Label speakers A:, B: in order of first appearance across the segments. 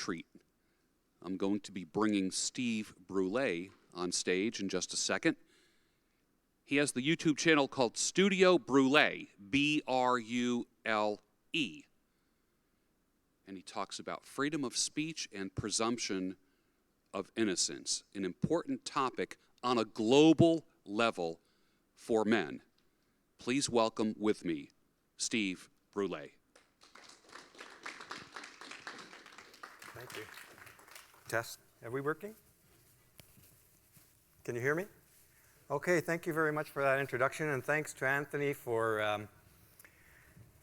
A: treat. I'm going to be bringing Steve Brule on stage in just a second. He has the YouTube channel called Studio Brule, B-R-U-L-E. And he talks about freedom of speech and presumption of innocence, an important topic on a global level for men. Please welcome with me, Steve Brule.
B: Thank you. Test. Are we working? Can you hear me? Okay, thank you very much for that introduction, and thanks to Anthony for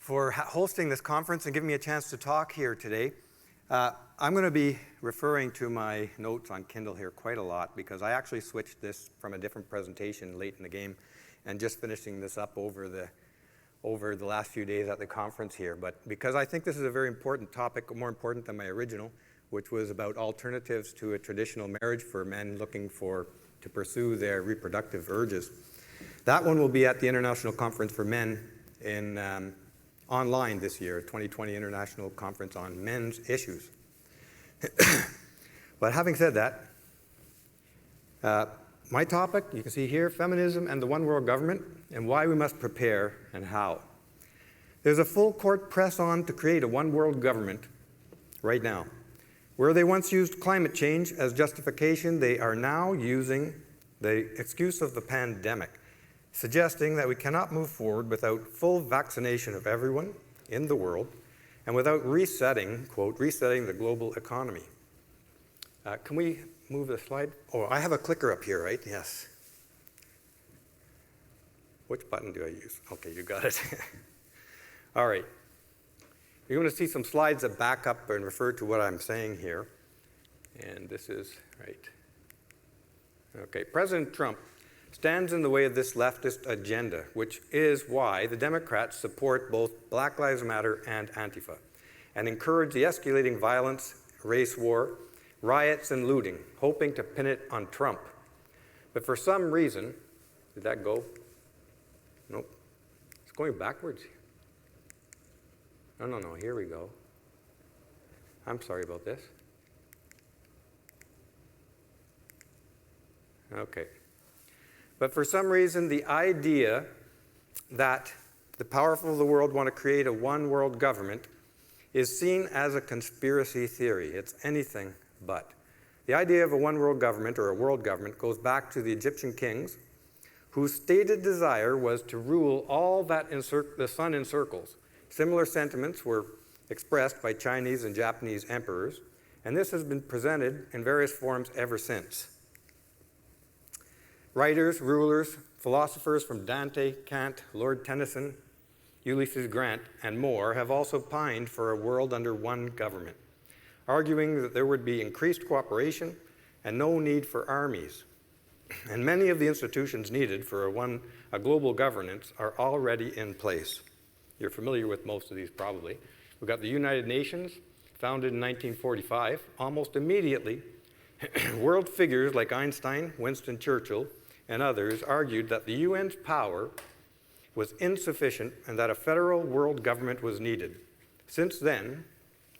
B: hosting this conference and giving me a chance to talk here today. I'm going to be referring to my notes on Kindle here quite a lot because I actually switched this from a different presentation late in the game and just finishing this up over the last few days at the conference here. But because I think this is a very important topic, more important than my original, which was about alternatives to a traditional marriage for men looking to pursue their reproductive urges. That one will be at the International Conference for Men in online this year, 2020 International Conference on Men's Issues. But having said that, my topic, you can see here, feminism and the one world government, and why we must prepare and how. There's a full court press on to create a one world government right now. Where they once used climate change as justification, they are now using the excuse of the pandemic, suggesting that we cannot move forward without full vaccination of everyone in the world and without resetting, quote, resetting the global economy. Can we move the slide? Oh, I have a clicker up here, right? Yes. Which button do I use? Okay, you got it. All right. You're going to see some slides that back up and refer to what I'm saying here. And this is, right. Okay, President Trump stands in the way of this leftist agenda, which is why the Democrats support both Black Lives Matter and Antifa, and encourage the escalating violence, race war, riots, and looting, hoping to pin it on Trump. But for some reason, did that go? Nope. It's going backwards. No, here we go. I'm sorry about this. Okay. But for some reason, the idea that the powerful of the world want to create a one-world government is seen as a conspiracy theory. It's anything but. The idea of a one-world government or a world government goes back to the Egyptian kings, whose stated desire was to rule all that the sun encircles. Similar sentiments were expressed by Chinese and Japanese emperors, and this has been presented in various forms ever since. Writers, rulers, philosophers from Dante, Kant, Lord Tennyson, Ulysses Grant, and more have also pined for a world under one government, arguing that there would be increased cooperation and no need for armies. And many of the institutions needed for a global governance are already in place. You're familiar with most of these probably. We've got the United Nations, founded in 1945. Almost immediately, world figures like Einstein, Winston Churchill, and others argued that the UN's power was insufficient and that a federal world government was needed. Since then,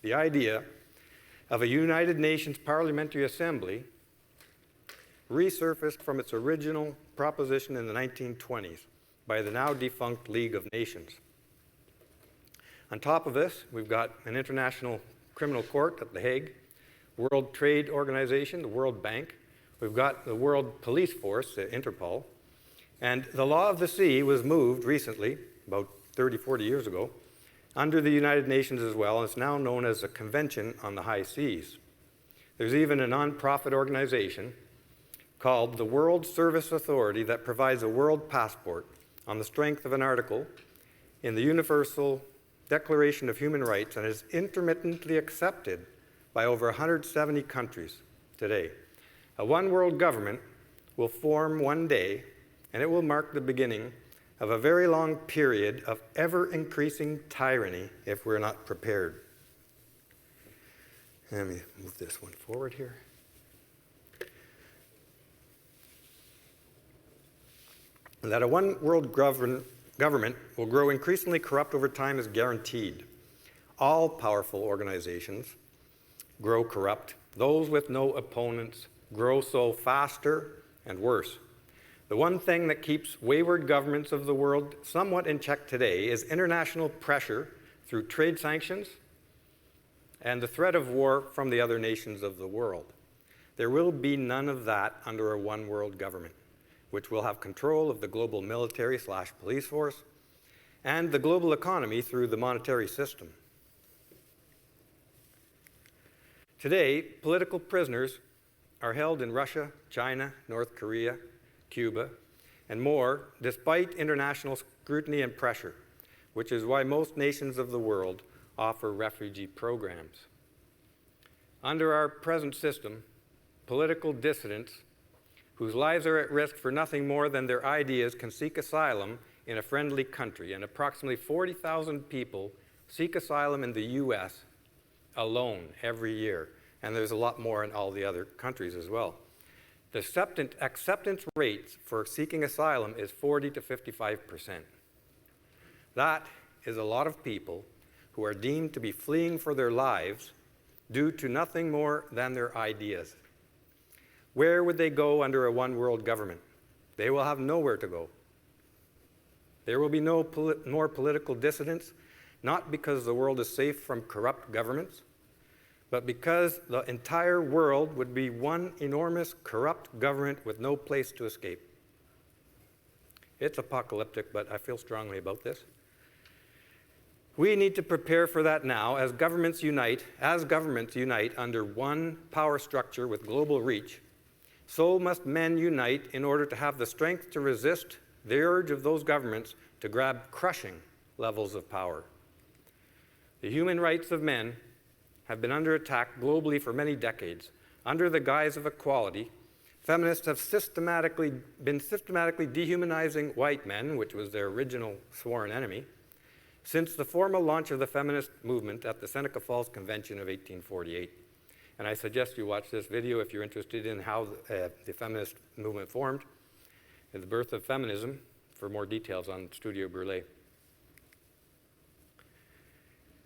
B: the idea of a United Nations Parliamentary Assembly resurfaced from its original proposition in the 1920s by the now defunct League of Nations. On top of this, we've got an international criminal court at The Hague, World Trade Organization, the World Bank. We've got the World Police Force, Interpol. And the law of the sea was moved recently, about 30, 40 years ago, under the United Nations as well, and it's now known as the Convention on the High Seas. There's even a non-profit organization called the World Service Authority that provides a world passport on the strength of an article in the Universal Declaration of Human Rights and is intermittently accepted by over 170 countries today. A one-world government will form one day, and it will mark the beginning of a very long period of ever-increasing tyranny if we're not prepared. Let me move this one forward here. That a one-world government will grow increasingly corrupt over time is guaranteed. All powerful organizations grow corrupt. Those with no opponents grow so faster and worse. The one thing that keeps wayward governments of the world somewhat in check today is international pressure through trade sanctions and the threat of war from the other nations of the world. There will be none of that under a one world government, which will have control of the global military/police force and the global economy through the monetary system. Today, political prisoners are held in Russia, China, North Korea, Cuba, and more, despite international scrutiny and pressure, which is why most nations of the world offer refugee programs. Under our present system, political dissidents whose lives are at risk for nothing more than their ideas can seek asylum in a friendly country, and approximately 40,000 people seek asylum in the US alone every year, and there's a lot more in all the other countries as well. The acceptance rate for seeking asylum is 40 to 55%. That is a lot of people who are deemed to be fleeing for their lives due to nothing more than their ideas. Where would they go under a one world government? They will have nowhere to go. There will be no more political dissidents, not because the world is safe from corrupt governments, but because the entire world would be one enormous corrupt government with no place to escape. It's apocalyptic, but I feel strongly about this. We need to prepare for that now as governments unite under one power structure with global reach. So must men unite in order to have the strength to resist the urge of those governments to grab crushing levels of power. The human rights of men have been under attack globally for many decades. Under the guise of equality, feminists have been systematically dehumanizing white men, which was their original sworn enemy, since the formal launch of the feminist movement at the Seneca Falls Convention of 1848. And I suggest you watch this video if you're interested in how the feminist movement formed and the birth of feminism for more details on Studio Brule.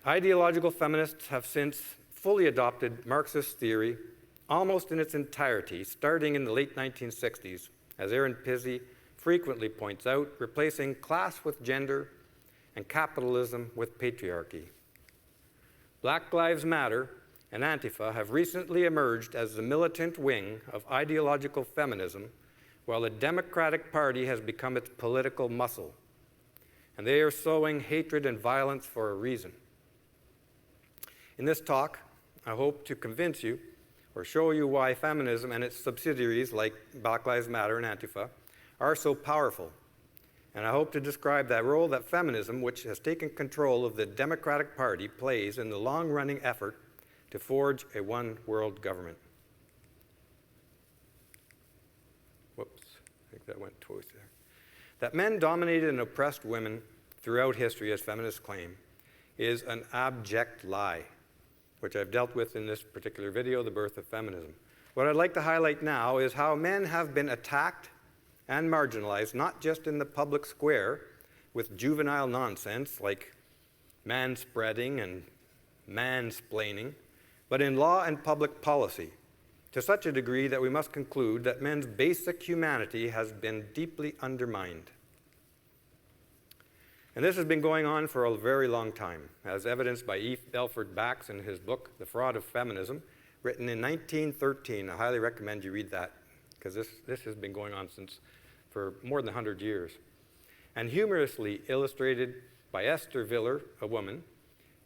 B: Ideological feminists have since fully adopted Marxist theory almost in its entirety, starting in the late 1960s, as Aaron Pizzey frequently points out, replacing class with gender and capitalism with patriarchy. Black Lives Matter and Antifa have recently emerged as the militant wing of ideological feminism, while the Democratic Party has become its political muscle. And they are sowing hatred and violence for a reason. In this talk, I hope to convince you or show you why feminism and its subsidiaries like Black Lives Matter and Antifa are so powerful. And I hope to describe that role that feminism, which has taken control of the Democratic Party, plays in the long-running effort to forge a one-world government. Whoops, I think that went twice there. That men dominated and oppressed women throughout history, as feminists claim, is an abject lie, which I've dealt with in this particular video, The Birth of Feminism. What I'd like to highlight now is how men have been attacked and marginalized, not just in the public square with juvenile nonsense like manspreading and mansplaining, but in law and public policy, to such a degree that we must conclude that men's basic humanity has been deeply undermined. And this has been going on for a very long time, as evidenced by E. Belford Bax in his book, The Fraud of Feminism, written in 1913. I highly recommend you read that, because this has been going on for more than 100 years. And humorously illustrated by Esther Viller, a woman,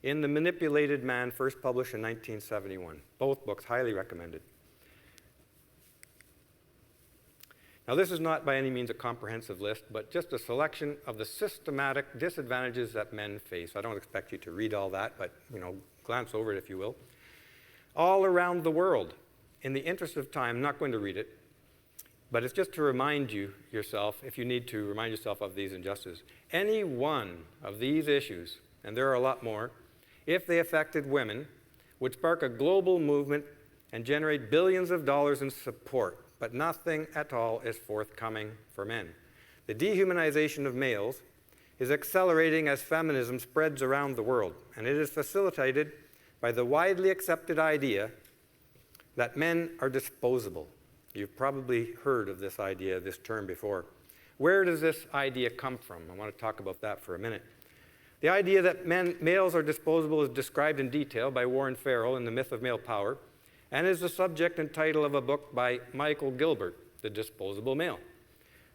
B: in The Manipulated Man, first published in 1971. Both books highly recommended. Now, this is not by any means a comprehensive list, but just a selection of the systematic disadvantages that men face. I don't expect you to read all that, but glance over it if you will. All around the world. In the interest of time, I'm not going to read it, but it's just to remind yourself, if you need to remind yourself of these injustices. Any one of these issues, and there are a lot more, if they affected women, would spark a global movement and generate billions of dollars in support. But nothing at all is forthcoming for men. The dehumanization of males is accelerating as feminism spreads around the world, and it is facilitated by the widely accepted idea that men are disposable. You've probably heard of this idea, this term before. Where does this idea come from? I want to talk about that for a minute. The idea that males are disposable is described in detail by Warren Farrell in The Myth of Male Power, and is the subject and title of a book by Michael Gilbert, The Disposable Male.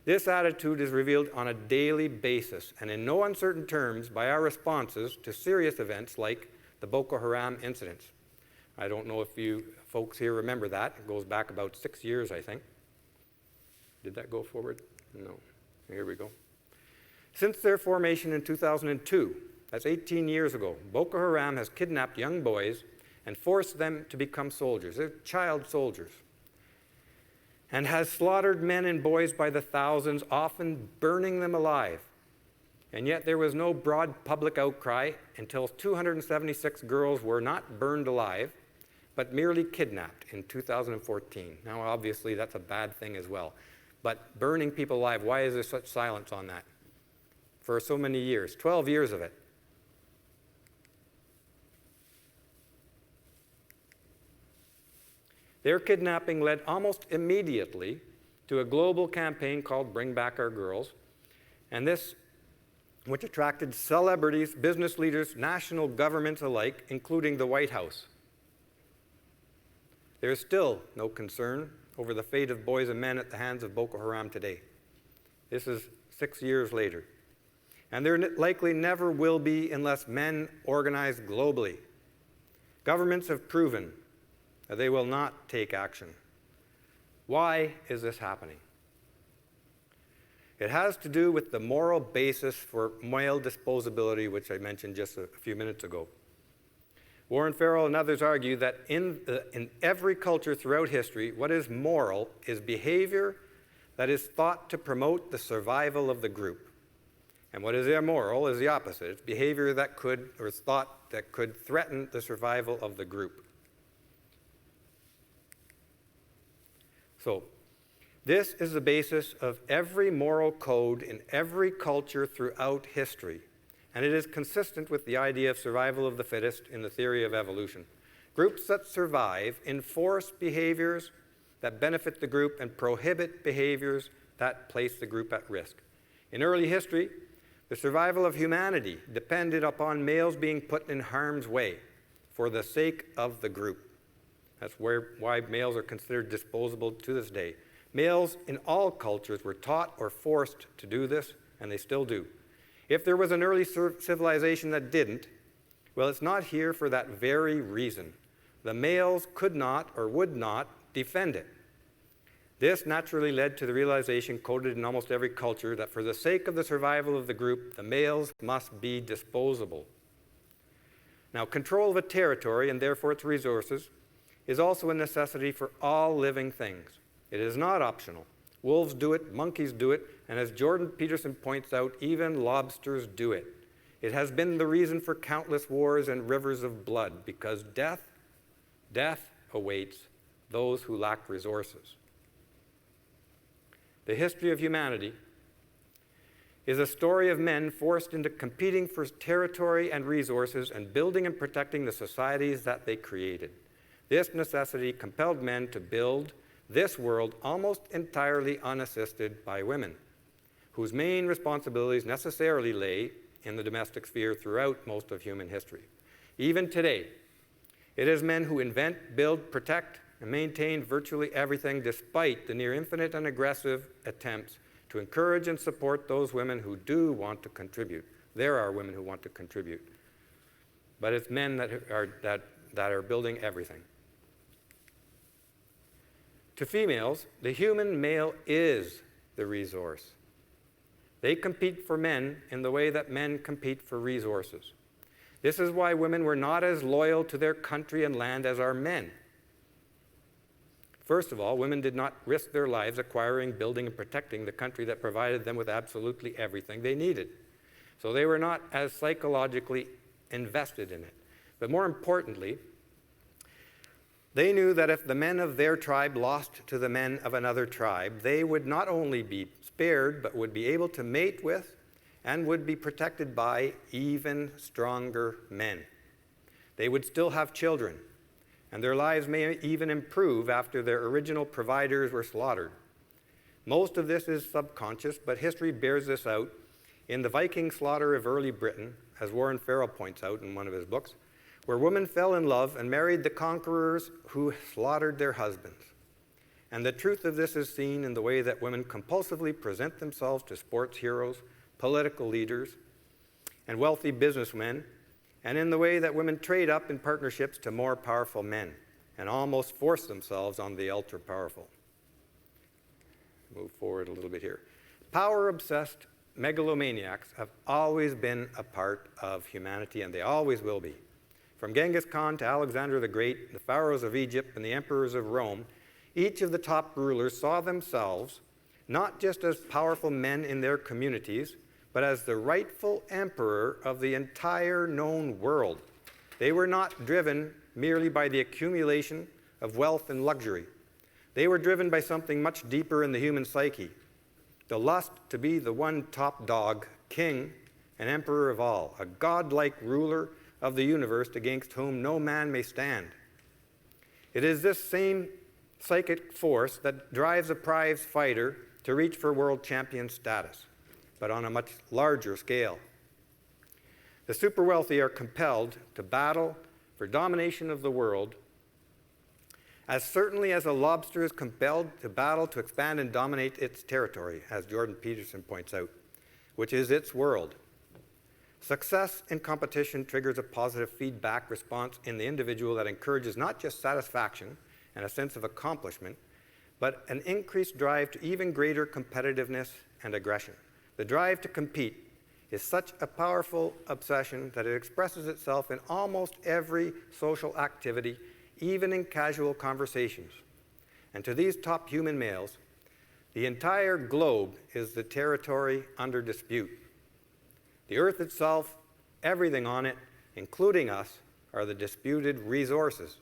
B: This attitude is revealed on a daily basis and in no uncertain terms by our responses to serious events like the Boko Haram incidents. I don't know if you folks here remember that. It goes back about 6 years, I think. Did that go forward? No. Here we go. Since their formation in 2002, that's 18 years ago, Boko Haram has kidnapped young boys and forced them to become soldiers. They're child soldiers. And has slaughtered men and boys by the thousands, often burning them alive. And yet there was no broad public outcry until 276 girls were not burned alive, but merely kidnapped in 2014. Now, obviously, that's a bad thing as well. But burning people alive, why is there such silence on that? For so many years, 12 years of it. Their kidnapping led almost immediately to a global campaign called Bring Back Our Girls, and this, which attracted celebrities, business leaders, national governments alike, including the White House. There is still no concern over the fate of boys and men at the hands of Boko Haram today. This is 6 years later. And there likely never will be unless men organize globally. Governments have proven that they will not take action. Why is this happening? It has to do with the moral basis for male disposability, which I mentioned just a few minutes ago. Warren Farrell and others argue that in every culture throughout history, what is moral is behavior that is thought to promote the survival of the group. And what is immoral is the opposite. It's behavior that could, or is thought that could threaten the survival of the group. So, this is the basis of every moral code in every culture throughout history. And it is consistent with the idea of survival of the fittest in the theory of evolution. Groups that survive enforce behaviors that benefit the group and prohibit behaviors that place the group at risk. In early history, the survival of humanity depended upon males being put in harm's way for the sake of the group. That's why males are considered disposable to this day. Males in all cultures were taught or forced to do this, and they still do. If there was an early civilization that didn't, well, it's not here for that very reason. The males could not or would not defend it. This naturally led to the realization coded in almost every culture that for the sake of the survival of the group, the males must be disposable. Now, control of a territory, and therefore its resources, is also a necessity for all living things. It is not optional. Wolves do it, monkeys do it, and as Jordan Peterson points out, even lobsters do it. It has been the reason for countless wars and rivers of blood, because death awaits those who lack resources. The history of humanity is a story of men forced into competing for territory and resources and building and protecting the societies that they created. This necessity compelled men to build this world almost entirely unassisted by women, whose main responsibilities necessarily lay in the domestic sphere throughout most of human history. Even today, it is men who invent, build, protect, and maintain virtually everything despite the near infinite and aggressive attempts to encourage and support those women who do want to contribute. There are women who want to contribute. But it's men that are building everything. To females, the human male is the resource. They compete for men in the way that men compete for resources. This is why women were not as loyal to their country and land as are men. First of all, women did not risk their lives acquiring, building, and protecting the country that provided them with absolutely everything they needed. So they were not as psychologically invested in it. But more importantly, they knew that if the men of their tribe lost to the men of another tribe, they would not only be spared, but would be able to mate with and would be protected by even stronger men. they would still have children, and their lives may even improve after their original providers were slaughtered. Most of this is subconscious, but history bears this out in the Viking slaughter of early Britain, as Warren Farrell points out in one of his books, where women fell in love and married the conquerors who slaughtered their husbands. And the truth of this is seen in the way that women compulsively present themselves to sports heroes, political leaders, and wealthy businessmen, and in the way that women trade up in partnerships to more powerful men and almost force themselves on the ultra-powerful. Move forward a little bit here. Power-obsessed megalomaniacs have always been a part of humanity, and they always will be. From Genghis Khan to Alexander the Great, the pharaohs of Egypt, and the emperors of Rome, each of the top rulers saw themselves not just as powerful men in their communities, but as the rightful emperor of the entire known world. They were not driven merely by the accumulation of wealth and luxury. They were driven by something much deeper in the human psyche, the lust to be the one top dog, king, and emperor of all, a godlike ruler of the universe against whom no man may stand. It is this same psychic force that drives a prize fighter to reach for world champion status, but on a much larger scale. The super wealthy are compelled to battle for domination of the world as certainly as a lobster is compelled to battle to expand and dominate its territory, as Jordan Peterson points out, which is its world. Success in competition triggers a positive feedback response in the individual that encourages not just satisfaction and a sense of accomplishment, but an increased drive to even greater competitiveness and aggression. The drive to compete is such a powerful obsession that it expresses itself in almost every social activity, even in casual conversations. And to these top human males, the entire globe is the territory under dispute. The earth itself, everything on it, including us, are the disputed resources.